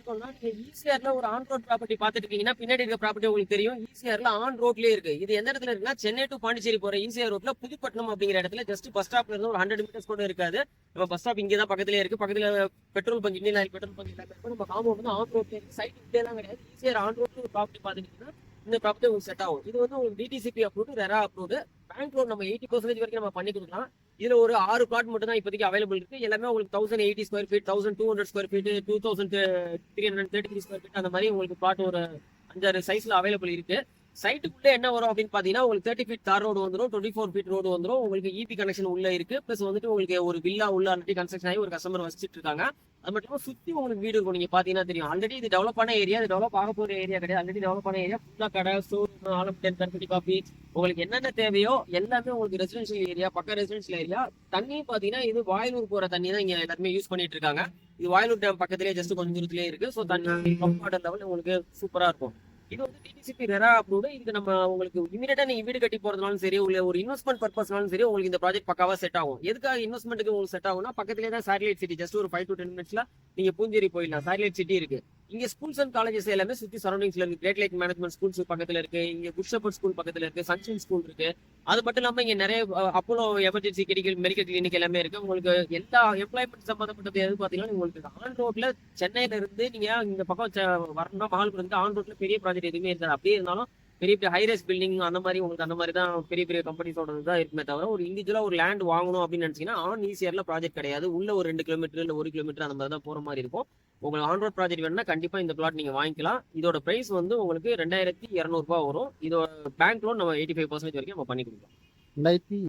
இருக்கோம்னா நீங்க ஈசிஆர்ல ஒரு ஆன் ரோட் ப்ராப்பர்ட்டி பாத்துட்டு இருக்கீங்கன்னா பின்னாடி இருக்க ப்ராப்பர்ட்டி உங்களுக்கு தெரியும். ஈசிஆர்ல ஆன் ரோட்லயே இருக்கு. இது எந்த இடத்துல இருக்குன்னா சென்னை டு பாண்டிச்சேரி போற ஈசிஆர் ரோட்ல புதுப்பட்டினம் அப்படிங்கிற இடத்துல ஜஸ்ட் பஸ் ஸ்டாப்ல இருந்து ஒரு 100 மீட்டர்ஸ் கூட இருக்காது. நம்ம பஸ் ஸ்டாப் இங்கே தான் பக்கத்துலயே இருக்கு. பக்கத்துல petrol bunk, Indian oil petrol bunk எல்லாமே இருக்கும். நம்ம காம்பவுண்ட் வந்து ஆன் ரோட்ல இருக்கு. சைட் இப்படியே தான் கிடையாது. ஈசிஆர் ஆன் ரோட் ஒரு ப்ராப்பர்ட்டி பாத்துட்டீங்கன்னா இந்த ப்ராப்பர்ட்டி உங்களுக்கு செட் ஆகும். இது வந்து உங்களுக்கு DTCP approved, RERA approved. Bank loan நம்ம 80% வரைக்கும் நம்ம பண்ணி கொடுக்கலாம். இதுல ஒரு 6 பிளாட் மட்டும் தான் இப்போதைக்கு அவைலபிள் இருக்கு. எல்லாமே உங்களுக்கு 1080 square feet, 1200 square feet, 2333 square feet அந்த மாதிரி உங்களுக்கு பிளாட் ஒரு 5-6 சைஸ்ல அவைலபிள் இருக்கு. சைட்டுக்குள்ள என்ன வரும் அப்படின்னு பாத்தீங்கன்னா உங்களுக்கு 30 ஃபீட் தார் ரோடு வந்துடும், 24 ஃபீட் ரோடு வந்துடும். உங்களுக்கு இபி கனெக்ஷன் உள்ள இருக்கு. பிளஸ் வந்துட்டு உங்களுக்கு ஒரு வில்லா உள்ள ஆல்ரெடி கன்ஸ்ட்ரக்ஷன் ஆகி ஒரு கஸ்டமர் வசிச்சுட்டு இருக்காங்க. அது மட்டும் இல்லாம சுத்தி உங்களுக்கு வீடு இருக்கும். நீங்க பாத்தீங்கன்னா தெரியும். ஆல்ரெடி இது டெவலப் ஆன ஏரியா, இது டெவலப் ஆக போற ஏரியா கிடையாது. ஆல்ரெடி டெவலப் ஆன ஏரியா ஃபுல்லா கடை, ஷோரூம், ஆலம் 10 கம்பெனி காஃபி, உங்களுக்கு என்னென்ன தேவையோ எல்லாமே உங்களுக்கு ரெசிடென்ஷியல் ஏரியா, பக்கம் ரெசிடென்ஷியல் ஏரியா. தண்ணி பாத்தீங்கன்னா இது வாயலூர் போற தண்ணி தான் இங்க எல்லாருமே யூஸ் பண்ணிட்டு இருக்காங்க. இது வாயலூர் டேம் பக்கத்திலேயே ஜஸ்ட் கொஞ்சம் தூரத்திலேயே இருக்கு. ஸோ தண்ணி பம்ப் வாட்டர் லெவல் உங்களுக்கு சூப்பரா இருக்கும். இது வந்து டிடிசிபி ரெரா அப்ரூவ்டு. இதுக்கு நம்ம உங்களுக்கு இமீடியட்டா நீங்க வீடு கட்டி போறதுனாலும் சரி, உள்ள ஒரு இன்வெஸ்ட்மெண்ட் பர்பஸ்னாலும் சரி, உங்களுக்கு இந்த ப்ராஜெக்ட் பக்காவா செட் ஆகும். எதுக்காக இன்வெஸ்ட்மெண்ட்டுக்கு உங்களுக்கு செட் ஆகும்னா பக்கத்திலே தான் சேட்டலைட் சிட்டி. ஜஸ்ட் ஒரு 5 to 10 மினிட்ஸ்ல நீங்க பூஞ்சேரி போயிடலாம். சேட்டலைட் சிட்டி இருக்கு. இங்க ஸ்கூல்ஸ் அண்ட் காலேஜஸ் எல்லாமே சுத்தி சரௌண்டிங்ஸ்ல இருக்கு. கிரேட் லேக் மேனேஜ்மெண்ட் ஸ்கூல்ஸ் பக்கத்துல இருக்கு. இங்க குட் ஷெப்பர்ட் ஸ்கூல் பக்கத்துல இருக்கு. சன்ஷைன் ஸ்கூல் இருக்கு. அது மட்டும் இல்லாம இங்க நிறைய அப்போலோ எமர்ஜென்சி கிரிக்கல் மெடிக்கல் கிளினிக் எல்லாமே இருக்கு. உங்களுக்கு எல்லா எம்ப்ளாய்மெண்ட் சம்பந்தப்பட்டது எது பாத்தீங்கன்னா உங்களுக்கு ஆன் ரோட்ல சென்னையில இருந்து நீங்க இந்த பக்கம் வரணும்னா மகால் இருந்து ஆன் ரோட்ல பெரிய ப்ராஜெக்ட் எதுவுமே இருக்காது. அப்படியே இருந்தாலும் பெரிய பெரிய ஹைரைஸ் பில்டிங் அந்த மாதிரி உங்களுக்கு அந்த மாதிரி தான் பெரிய பெரிய கம்பெனிஸோட தான் இருக்குமே தவிர ஒரு இண்டிவிஜுவலா ஒரு லேண்ட் வாங்கணும் அப்படின்னு நினைச்சீங்கன்னா ஆன் ஈசிஆர்ல ப்ராஜெக்ட் கிடையாது. உள்ள ஒரு 2 கிலோமீட்டர் இல்ல 1 கிலோமீட்டர் அந்த மாதிரி தான் போற மாதிரி இருக்கும். உங்களுக்கு ஆன் ரோட் ப்ராஜெக்ட் வேணும்னா கண்டிப்பா இந்த பிளாட் நீங்க வாங்கிக்கலாம். இதோட பிரைஸ் வந்து உங்களுக்கு 2200 ரூபாய் வரும். இதோட பேங்க் லோன் நம்ம 85% வரைக்கும் நம்ம பண்ணி கொடுக்கலாம்.